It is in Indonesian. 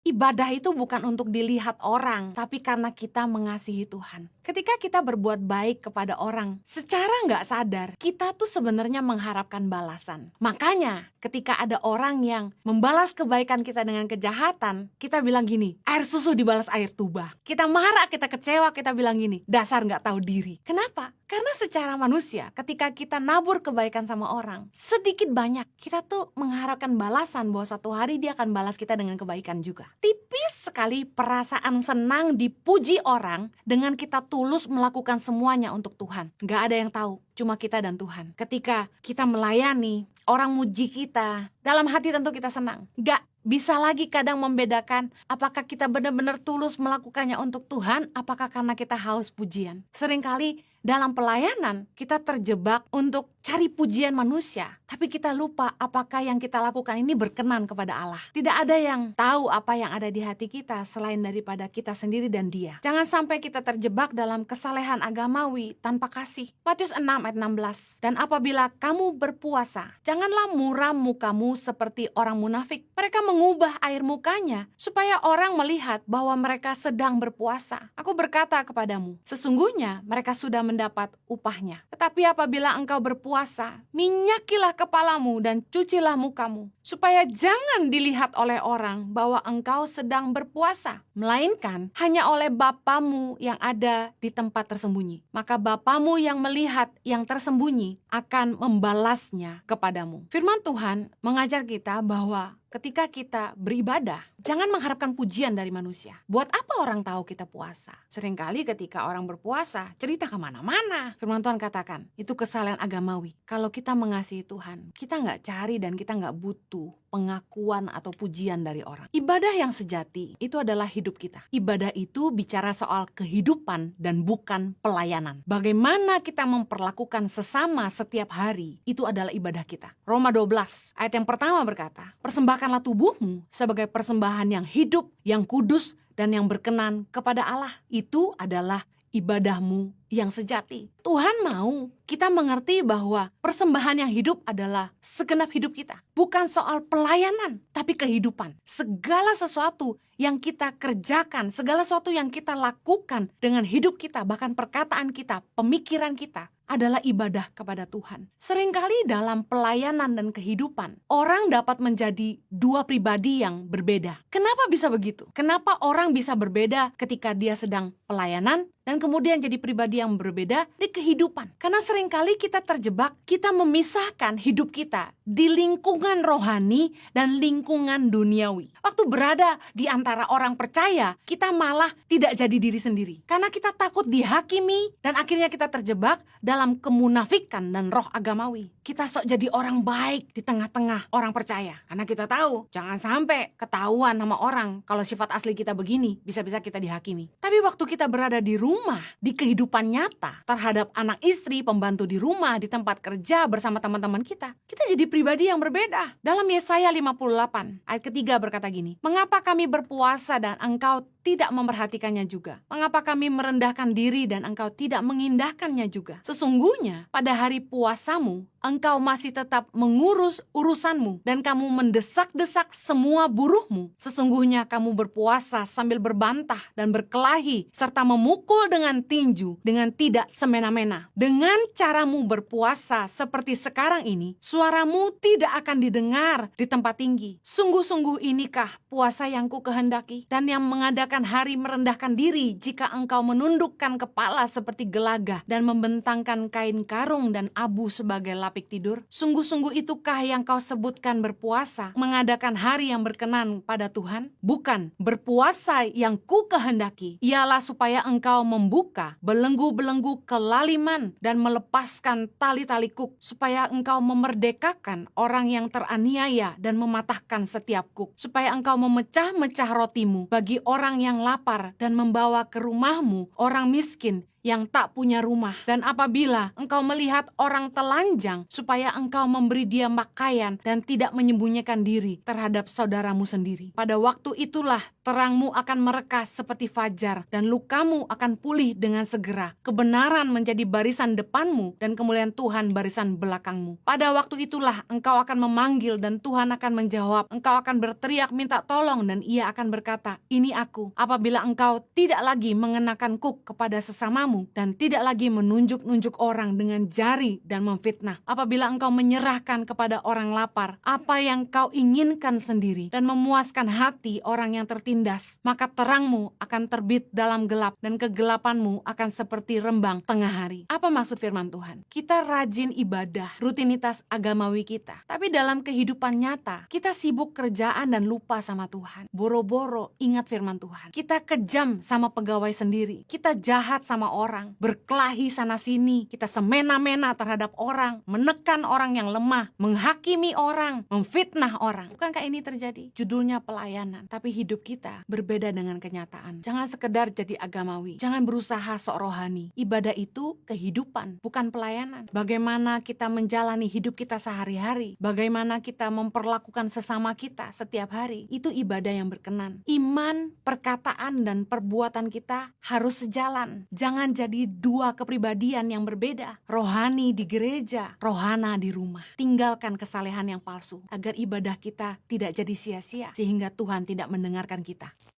Ibadah itu bukan untuk dilihat orang, tapi karena kita mengasihi Tuhan. Ketika kita berbuat baik kepada orang, secara nggak sadar, kita tuh sebenarnya mengharapkan balasan. Makanya, ketika ada orang yang membalas kebaikan kita dengan kejahatan, kita bilang gini, air susu dibalas air tuba. Kita marah, kita kecewa, kita bilang gini, dasar nggak tahu diri. Kenapa? Karena secara manusia, ketika kita nabur kebaikan sama orang, sedikit banyak, kita tuh mengharapkan balasan bahwa satu hari dia akan balas kita dengan kebaikan juga. Tipis sekali perasaan senang dipuji orang dengan kita tulus melakukan semuanya untuk Tuhan. Gak ada yang tahu, cuma kita dan Tuhan. Ketika kita melayani, orang muji kita, dalam hati tentu kita senang. Gak bisa lagi kadang membedakan apakah kita benar-benar tulus melakukannya untuk Tuhan, apakah karena kita haus pujian. Seringkali dalam pelayanan kita terjebak untuk cari pujian manusia, tapi kita lupa apakah yang kita lakukan ini berkenan kepada Allah. Tidak ada yang tahu apa yang ada di hati kita selain daripada kita sendiri dan Dia. Jangan sampai kita terjebak dalam kesalehan agamawi tanpa kasih. Matius 6 ayat 16. Dan apabila kamu berpuasa, janganlah muram mukamu seperti orang munafik. Mereka mengubah air mukanya supaya orang melihat bahwa mereka sedang berpuasa. Aku berkata kepadamu, sesungguhnya mereka sudah mendapat upahnya. Tetapi apabila engkau berpuasa, minyakilah kepalamu dan cucilah mukamu, supaya jangan dilihat oleh orang bahwa engkau sedang berpuasa, melainkan hanya oleh Bapamu yang ada di tempat tersembunyi. Maka Bapamu yang melihat yang tersembunyi akan membalasnya kepadamu. Firman Tuhan mengajar kita bahwa ketika kita beribadah, jangan mengharapkan pujian dari manusia. Buat apa orang tahu kita puasa? Seringkali ketika orang berpuasa, cerita kemana-mana. Firman Tuhan katakan, itu kesalahan agamawi. Kalau kita mengasihi Tuhan, kita nggak cari dan kita nggak butuh pengakuan atau pujian dari orang. Ibadah yang sejati, itu adalah hidup kita. Ibadah itu bicara soal kehidupan dan bukan pelayanan. Bagaimana kita memperlakukan sesama setiap hari, itu adalah ibadah kita. Roma 12, ayat yang pertama berkata, persembahkanlah tubuhmu sebagai persembahan yang hidup, yang kudus, dan yang berkenan kepada Allah. Itu adalah ibadahmu yang sejati. Tuhan mau kita mengerti bahwa persembahan yang hidup adalah segenap hidup kita. Bukan soal pelayanan, tapi kehidupan. Segala sesuatu yang kita kerjakan, segala sesuatu yang kita lakukan dengan hidup kita, bahkan perkataan kita, pemikiran kita, adalah ibadah kepada Tuhan. Seringkali dalam pelayanan dan kehidupan, orang dapat menjadi dua pribadi yang berbeda. Kenapa bisa begitu? Kenapa orang bisa berbeda ketika dia sedang pelayanan dan kemudian jadi pribadi yang berbeda di kehidupan? Karena seringkali kita terjebak, kita memisahkan hidup kita di lingkungan rohani dan lingkungan duniawi. Waktu berada di antara orang percaya, kita malah tidak jadi diri sendiri. Karena kita takut dihakimi dan akhirnya kita terjebak dalam kemunafikan dan roh agamawi. Kita sok jadi orang baik di tengah-tengah orang percaya. Karena kita tahu, jangan sampai ketahuan sama orang kalau sifat asli kita begini, bisa-bisa kita dihakimi. Tapi waktu kita berada di rumah, di kehidupan nyata, terhadap anak istri, pembantu di rumah, di tempat kerja, bersama teman-teman kita jadi pribadi yang berbeda. Dalam Yesaya 58, ayat ketiga berkata gini, mengapa kami berpuasa dan engkau tidak memperhatikannya juga? Mengapa kami merendahkan diri dan engkau tidak mengindahkannya juga? Sesungguhnya pada hari puasamu, engkau masih tetap mengurus urusanmu dan kamu mendesak-desak semua buruhmu. Sesungguhnya kamu berpuasa sambil berbantah dan berkelahi serta memukul dengan tinju dengan tidak semena-mena. Dengan caramu berpuasa seperti sekarang ini, suaramu tidak akan didengar di tempat tinggi. Sungguh-sungguh inikah puasa yang ku kehendaki dan yang mengadakan hari merendahkan diri jika engkau menundukkan kepala seperti gelagah dan membentangkan kain karung dan abu sebagai lapik tidur? Sungguh-sungguh itukah yang kau sebutkan berpuasa, mengadakan hari yang berkenan pada Tuhan? Bukan, berpuasa yang ku kehendaki ialah supaya engkau membuka belenggu-belenggu kelaliman dan melepaskan tali-tali kuk, supaya engkau memerdekakan orang yang teraniaya dan mematahkan setiap kuk, supaya engkau memecah-mecah rotimu bagi orang yang lapar dan membawa ke rumahmu orang miskin yang tak punya rumah. Dan apabila engkau melihat orang telanjang, supaya engkau memberi dia pakaian dan tidak menyembunyikan diri terhadap saudaramu sendiri. Pada waktu itulah terangmu akan merekas seperti fajar, dan lukamu akan pulih dengan segera. Kebenaran menjadi barisan depanmu, dan kemuliaan Tuhan barisan belakangmu. Pada waktu itulah engkau akan memanggil, dan Tuhan akan menjawab. Engkau akan berteriak minta tolong, dan Ia akan berkata, ini aku. Apabila engkau tidak lagi mengenakan kuk kepada sesamamu, dan tidak lagi menunjuk-nunjuk orang dengan jari dan memfitnah. Apabila engkau menyerahkan kepada orang lapar apa yang kau inginkan sendiri, dan memuaskan hati orang yang tertindas, maka terangmu akan terbit dalam gelap, dan kegelapanmu akan seperti rembang tengah hari. Apa maksud firman Tuhan? Kita rajin ibadah, rutinitas agamawi kita, tapi dalam kehidupan nyata kita sibuk kerjaan dan lupa sama Tuhan. Boro-boro ingat firman Tuhan. Kita kejam sama pegawai sendiri, kita jahat sama orang, berkelahi sana sini, kita semena-mena terhadap orang, menekan orang yang lemah, menghakimi orang, memfitnah orang. Bukankah ini terjadi? Judulnya pelayanan, tapi hidup kita berbeda dengan kenyataan. Jangan sekedar jadi agamawi, jangan berusaha sok rohani. Ibadah itu kehidupan, bukan pelayanan. Bagaimana kita menjalani hidup kita sehari-hari, bagaimana kita memperlakukan sesama kita setiap hari, itu ibadah yang berkenan. Iman, perkataan, dan perbuatan kita harus sejalan. Jangan jadi dua kepribadian yang berbeda. Rohani di gereja, rohana di rumah. Tinggalkan kesalehan yang palsu, agar ibadah kita tidak jadi sia-sia, sehingga Tuhan tidak mendengarkan kita.